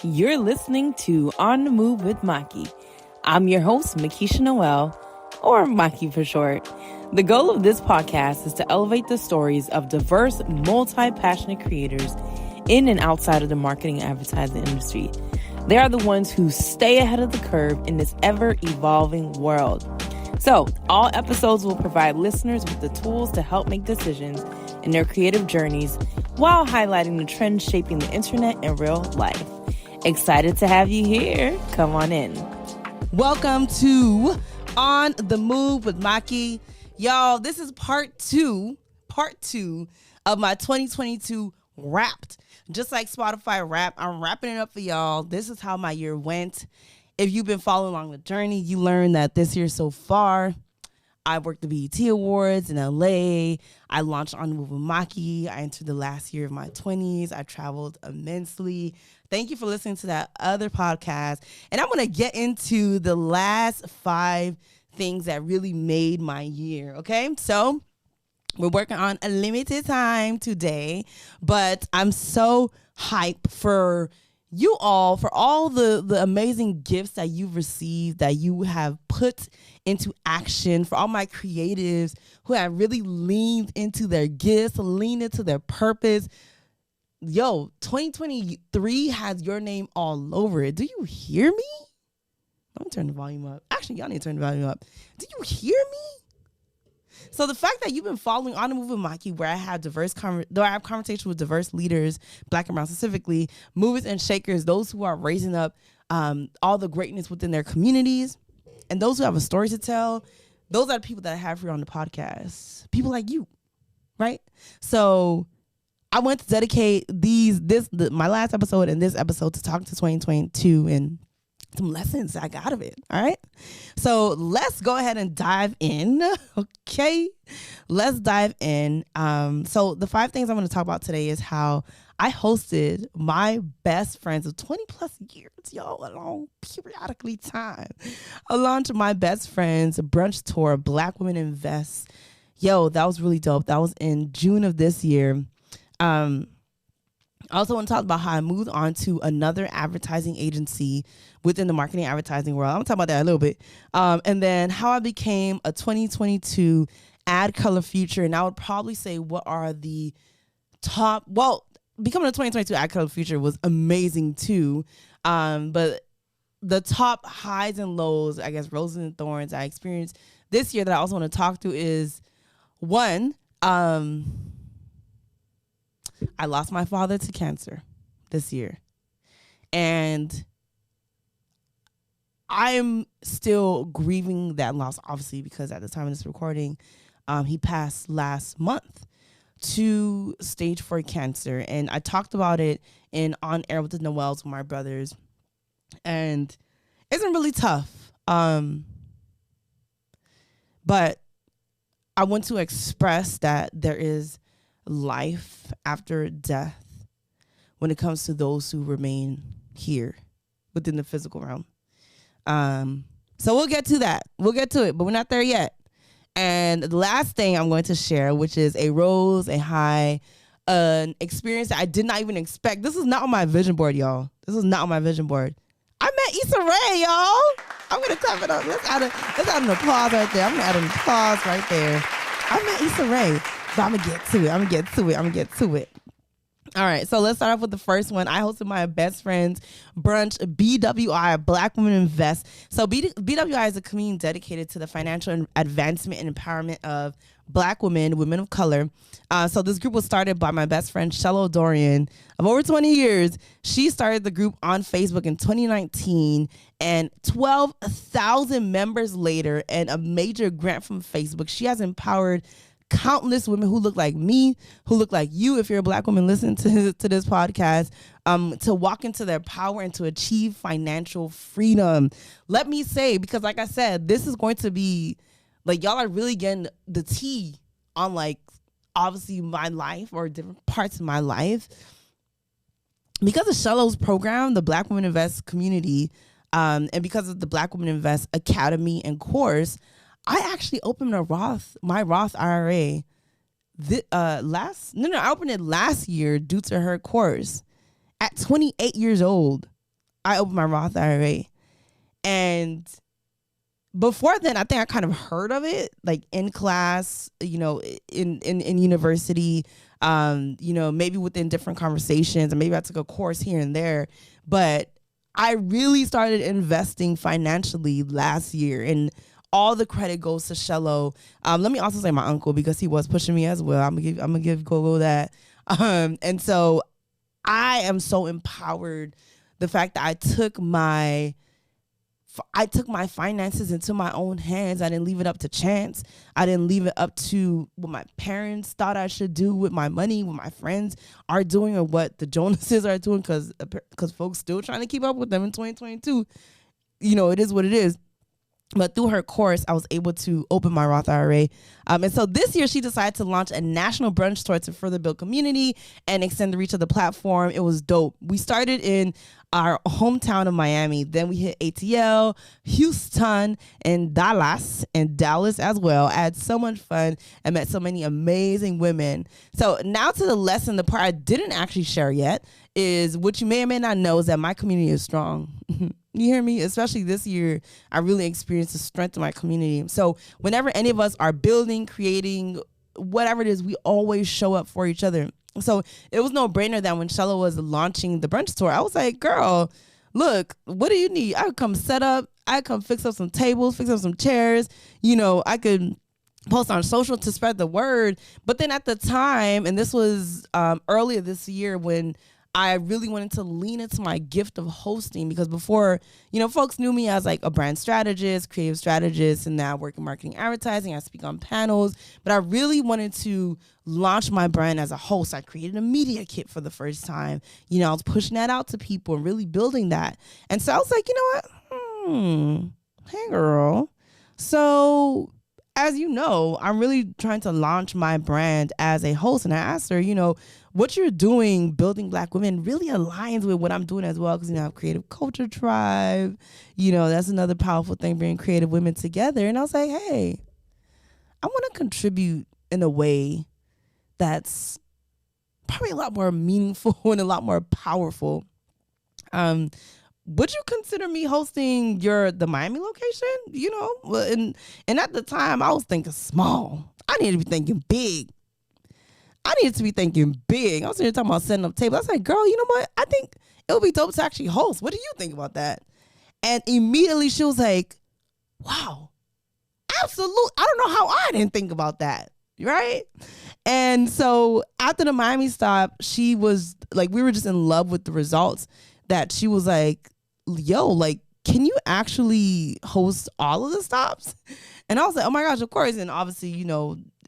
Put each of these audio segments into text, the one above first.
You're listening to On the Move with Maki. I'm your host, Makisha Noel, or Maki for short. The goal of this podcast is to elevate the stories of diverse, multi-passionate creators in and outside of the marketing and advertising industry. They are the ones who stay ahead of the curve in this ever-evolving world. So, all episodes will provide listeners with the tools to help make decisions in their creative journeys while highlighting the trends shaping the internet and real life. Excited to have you here. Come on in. Welcome to On the Move with Maki. Y'all, this is part two of my 2022 Wrapped. Just like Spotify Wrap, I'm wrapping it up for y'all. This is how my year went. If you've been following along the journey, you learned that this year so far, I worked the BET Awards in LA. I launched On the Move with Maki. I entered the last year of my 20s. I traveled immensely. Thank you for listening to that other podcast. And I'm going to get into the last 5 things that really made my year, okay? So we're working on a limited time today, but I'm so hyped for you all, for all the amazing gifts that you've received, that you have put into action, for all my creatives who have really leaned into their gifts, leaned into their purpose. Yo, 2023 has your name all over it. Do you hear me? Let me turn the volume up. Actually, y'all need to turn the volume up. Do you hear me? So the fact that you've been following On the Move with Maki, where I have conversations with diverse leaders, Black and brown specifically, movers and shakers, those who are raising up all the greatness within their communities, and those who have a story to tell, those are the people that I have here on the podcast. People like you, right? So I want to dedicate my last episode and this episode to talk to 2022 and some lessons I got out of it. All right. So let's go ahead and dive in. Okay. Let's dive in. So the 5 things I'm going to talk about today is how I hosted my best friends of 20 plus years, y'all, a long periodically time. I launched my best friends brunch tour, Black Women Invest. Yo, that was really dope. That was in June of this year. I also want to talk about how I moved on to another advertising agency within the marketing advertising world. I'm going to talk about that a little bit. And then how I became a 2022 ad color future. And I would probably say what are the top, becoming a 2022 ad color future was amazing too. But the top highs and lows, I guess, roses and thorns I experienced this year that I also want to talk to is one, I lost my father to cancer this year. And I'm still grieving that loss, obviously, because at the time of this recording, he passed last month to stage 4 cancer. And I talked about it in On Air with the Noels with my brothers. And it's been really tough. But I want to express that there is life after death when it comes to those who remain here within the physical realm. So we'll get to that. We'll get to it, but we're not there yet. And the last thing I'm going to share, which is a rose, a high, an experience that I did not even expect. This is not on my vision board, y'all. This is not on my vision board. I met Issa Rae, y'all. I'm going to clap it up. Let's add an applause right there. I'm going to add an applause right there. I met Issa Rae. So I'm going to get to it. All right. So let's start off with the first one. I hosted my best friends brunch, BWI, Black Women Invest. So BWI is a community dedicated to the financial advancement and empowerment of Black women of color. So this group was started by my best friend, Shello Dorian, of over 20 years. She started the group on Facebook in 2019, and 12,000 members later and a major grant from Facebook, she has empowered countless women who look like me, who look like you, if you're a Black woman listening to this podcast, to walk into their power and to achieve financial freedom. Let me say, because like I said, this is going to be, like, y'all are really getting the tea on, like, obviously my life or different parts of my life. Because of Shello's program, the Black Women Invest community, and because of the Black Women Invest Academy and course, I actually opened my Roth IRA I opened it last year due to her course at 28 years old. I opened my Roth IRA. And before then, I think I kind of heard of it, like in class, in university, maybe within different conversations, and maybe I took a course here and there. But I really started investing financially last year, and all the credit goes to Shello. Let me also say my uncle, because he was pushing me as well. I'm gonna give Gogo that. And so I am so empowered. The fact that I took my finances into my own hands. I didn't leave it up to chance. I didn't leave it up to what my parents thought I should do with my money, what my friends are doing, or what the Jonases are doing, because folks still trying to keep up with them in 2022. It is what it is. But through her course, I was able to open my Roth IRA. And so this year, she decided to launch a national brunch tour to further build community and extend the reach of the platform. It was dope. We started in our hometown of Miami. Then we hit ATL, Houston, and Dallas as well. I had so much fun and met so many amazing women. So now to the lesson, the part I didn't actually share yet is what you may or may not know is that my community is strong. You hear me? Especially this year, I really experienced the strength of my community. So whenever any of us are building, creating, whatever it is, we always show up for each other. So it was no brainer that when Shello was launching the brunch tour, I was like, girl, look, what do you need? I could come set up. I could come fix up some tables, fix up some chairs. I could post on social to spread the word. But then at the time, and this was earlier this year, when I really wanted to lean into my gift of hosting, because before, folks knew me as like a brand strategist, creative strategist, and now I work in marketing, advertising. I speak on panels, but I really wanted to launch my brand as a host. I created a media kit for the first time. I was pushing that out to people and really building that. And so I was like, you know what? Hey, girl. So as you know, I'm really trying to launch my brand as a host. And I asked her, what you're doing, building Black women, really aligns with what I'm doing as well. Because, I have Creative Culture Tribe. That's another powerful thing, bringing creative women together. And I was like, hey, I want to contribute in a way that's probably a lot more meaningful and a lot more powerful. Would you consider me hosting the Miami location? And at the time I was thinking small. I needed to be thinking big. I was here talking about setting up tables. I was like, girl, you know what? I think it would be dope to actually host. What do you think about that? And immediately she was like, wow, absolutely. I don't know how I didn't think about that. Right? And so after the Miami stop, she was like, we were just in love with the results, that she was like, yo, like, can you actually host all of the stops? And I was like, oh my gosh, of course. And obviously,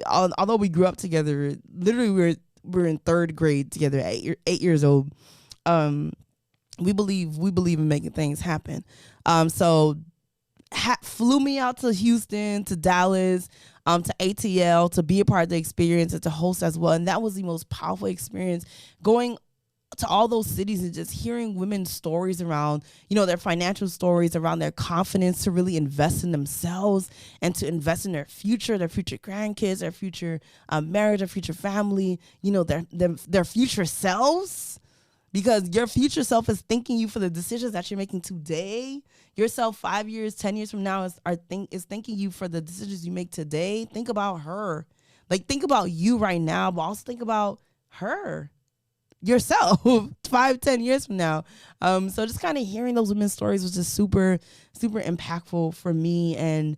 although we grew up together, literally we were in third grade together, 8 years old. We believe in making things happen. So flew me out to Houston, to Dallas, to ATL, to be a part of the experience and to host as well. And that was the most powerful experience, going to all those cities and just hearing women's stories around, their financial stories, around their confidence to really invest in themselves and to invest in their future grandkids, their future marriage, their future family, their future selves. Because your future self is thanking you for the decisions that you're making today. Yourself 5 years, 10 years from now is thanking you for the decisions you make today. Think about her. Like, think about you right now, but also think about her, yourself 5-10 years from now. So just kind of hearing those women's stories was just super, super impactful for me. And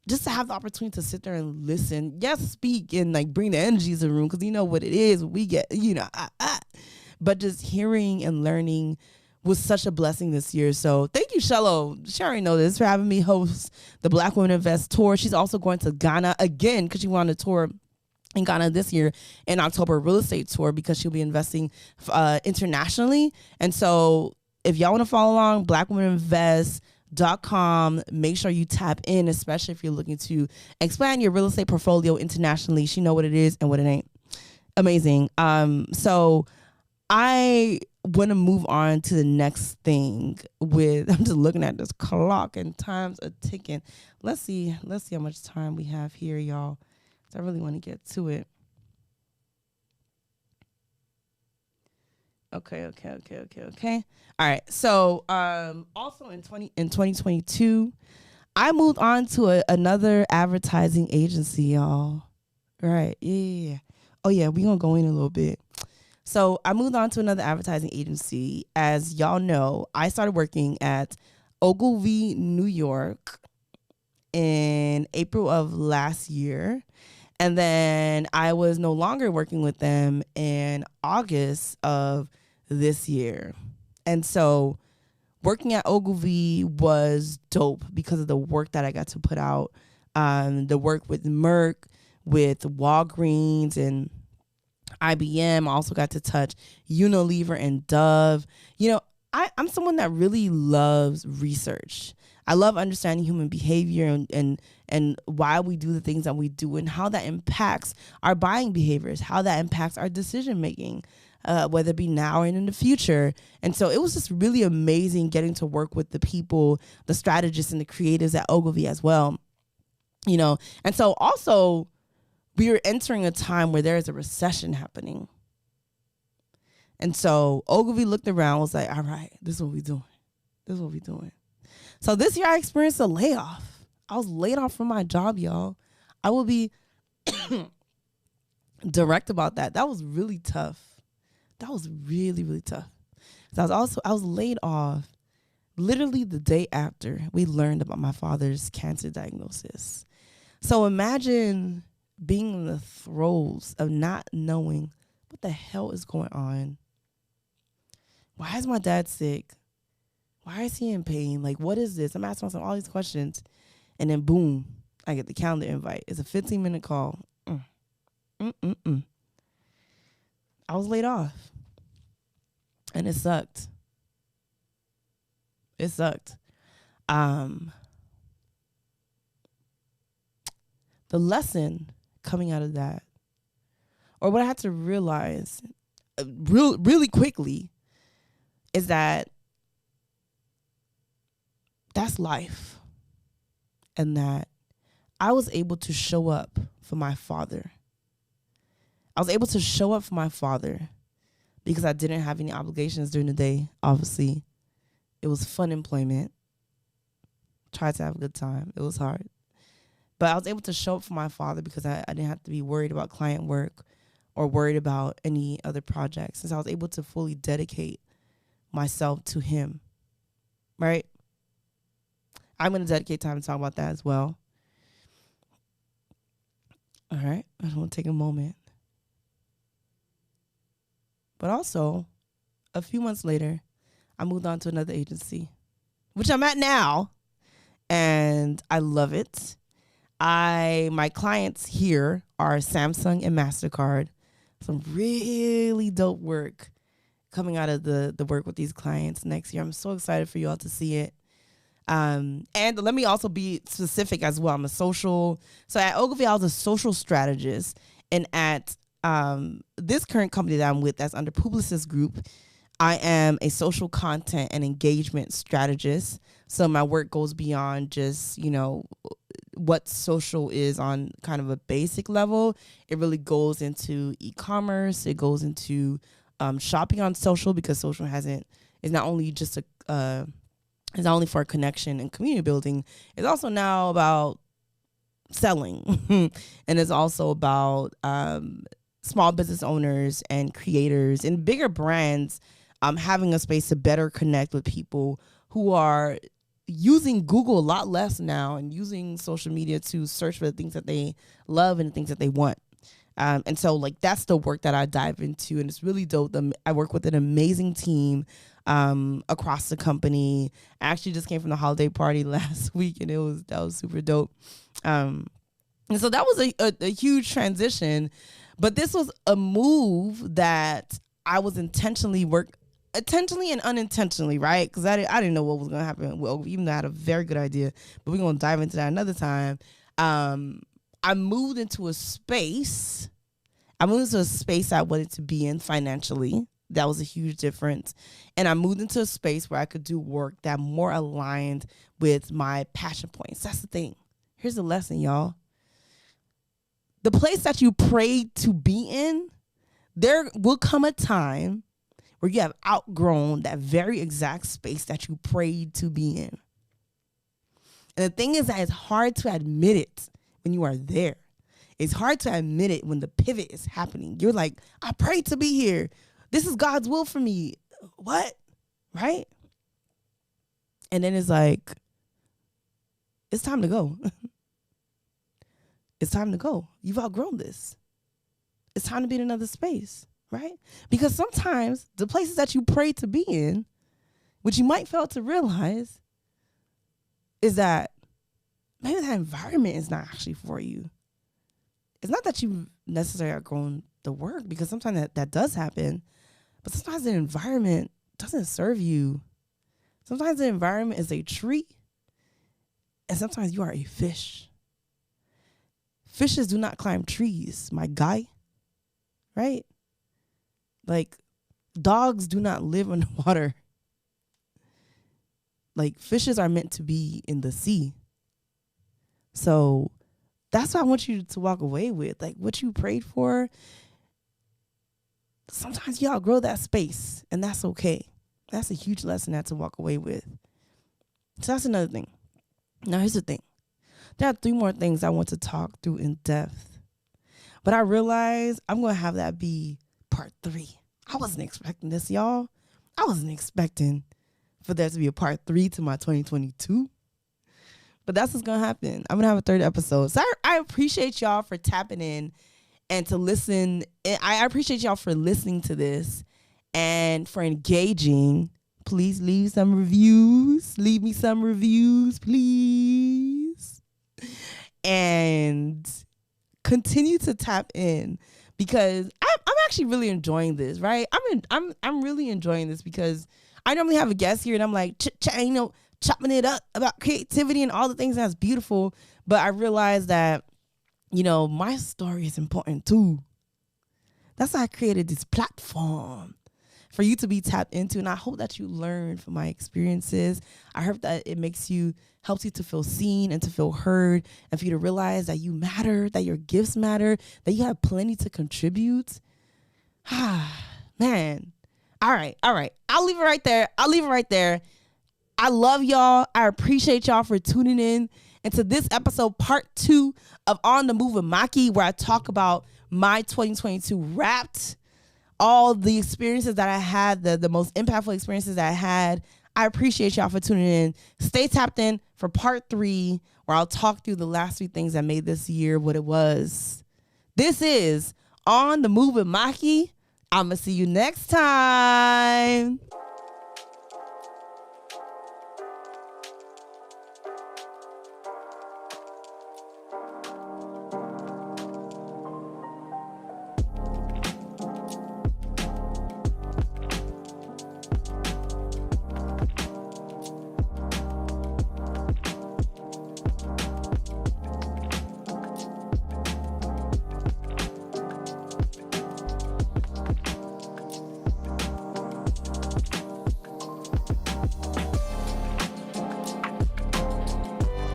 just to have the opportunity to sit there and listen, yes, speak and like bring the energy to the room, because you know what it is, we get, but just hearing and learning was such a blessing this year. So thank you, Shello. She already know this, for having me host the Black Women Invest Tour. She's also going to Ghana again, because she went on a tour in Ghana this year in October, real estate tour, because she'll be investing internationally. And so if y'all want to follow along, blackwomeninvest.com, make sure you tap in, especially if you're looking to expand your real estate portfolio internationally. She know what it is and what it ain't. Amazing. So I want to move on to the next thing with, I'm just looking at this clock and time's a ticking. Let's see how much time we have here, y'all. So I really want to get to it. Okay. All right. So, also in 2022, I moved on to another advertising agency, y'all. Right. Yeah. Oh yeah, we're gonna go in a little bit. So I moved on to another advertising agency. As y'all know, I started working at Ogilvy, New York in April of last year. And then I was no longer working with them in August of this year. And so working at Ogilvy was dope because of the work that I got to put out. The work with Merck, with Walgreens, and IBM. I also got to touch Unilever and Dove. You know, I'm someone that really loves research. I love understanding human behavior and why we do the things that we do and how that impacts our buying behaviors, how that impacts our decision making, whether it be now and in the future. And so it was just really amazing getting to work with the people, the strategists and the creatives at Ogilvy as well. You know, and so also we were entering a time where there is a recession happening. And so Ogilvy looked around, was like, all right, this is what we're doing. This is what we're doing. So this year I experienced a layoff. I was laid off from my job, y'all. I will be direct about that. That was really tough. That was really, really tough. So I was laid off literally the day after we learned about my father's cancer diagnosis. So imagine being in the throes of not knowing what the hell is going on. Why is my dad sick? Why is he in pain? Like, what is this? I'm asking myself all these questions. And then boom, I get the calendar invite. It's a 15-minute call. I was laid off. And it sucked. It sucked. The lesson coming out of that, or what I had to realize really quickly, is that that's life. And that I was able to show up for my father. I was able to show up for my father because I didn't have any obligations during the day, obviously. It was fun employment. Tried to have a good time. It was hard. But I was able to show up for my father because I didn't have to be worried about client work or worried about any other projects. Since I was able to fully dedicate myself to him, right? I'm going to dedicate time to talk about that as well. All right. I just want to take a moment. But also, a few months later, I moved on to another agency, which I'm at now, and I love it. My clients here are Samsung and MasterCard. Some really dope work coming out of the work with these clients next year. I'm so excited for you all to see it. And let me also be specific as well. So at Ogilvy, I was a social strategist, and at this current company that I'm with, that's under Publicis Group, I am a social content and engagement strategist. So my work goes beyond just, what social is on kind of a basic level. It really goes into e-commerce. It goes into shopping on social, because social is not only just it's not only for connection and community building. It's also now about selling, and it's also about small business owners and creators and bigger brands having a space to better connect with people who are using Google a lot less now and using social media to search for the things that they love and the things that they want. And so that's the work that I dive into, and it's really dope. I work with an amazing team across the company. I actually just came from the holiday party last week, and that was super dope. And so that was a huge transition, but this was a move that I was intentionally and unintentionally, right? Because I didn't know what was going to happen. Well, even though I had a very good idea, but we're going to dive into that another time. I moved into a space. I wanted to be in financially. That was a huge difference. And I moved into a space where I could do work that more aligned with my passion points. That's the thing. Here's the lesson, y'all. The place that you prayed to be in, there will come a time where you have outgrown that very exact space that you prayed to be in. And the thing is that it's hard to admit it when you are there. It's hard to admit it when the pivot is happening. You're like, I prayed to be here. This is God's will for me. What? Right? And then it's like, it's time to go. It's time to go. You've outgrown this. It's time to be in another space, right? Because sometimes the places that you prayed to be in, which you might fail to realize, is that maybe that environment is not actually for you. It's not that you necessarily outgrown the work, because sometimes that does happen, but sometimes the environment doesn't serve you. Sometimes the environment is a tree, and sometimes you are a fish. Fishes do not climb trees, my guy, right? Like, dogs do not live underwater. Like, fishes are meant to be in the sea. So that's what I want you to walk away with. Like, what you prayed for, sometimes you outgrow that space, and that's okay. That's a huge lesson to walk away with. So that's another thing. Now, here's the thing. There are 3 more things I want to talk through in depth. But I realize I'm going to have that be part 3. I wasn't expecting this, y'all. I wasn't expecting for there to be a part 3 to my 2022. But that's what's going to happen. I'm going to have a 3rd episode. So I appreciate y'all for tapping in and to listen. I appreciate y'all for listening to this and for engaging. Please leave some reviews. Leave me some reviews, please. And continue to tap in, because I'm actually really enjoying this, right? I'm really enjoying this, because I normally have a guest here and I'm like, chopping it up about creativity and all the things that's beautiful. But I realized that, my story is important too. That's why I created this platform for you to be tapped into. And I hope that you learn from my experiences. I hope that it helps you to feel seen and to feel heard, and for you to realize that you matter, that your gifts matter, that you have plenty to contribute. Man. All right. I'll leave it right there. I love y'all. I appreciate y'all for tuning in into this episode, part 2 of On the Move with Maki, where I talk about my 2022 Wrapped, all the experiences that I had, the most impactful experiences that I had. I appreciate y'all for tuning in. Stay tapped in for part 3, where I'll talk through the last 3 things that made this year what it was. This is On the Move with Maki. I'm going to see you next time.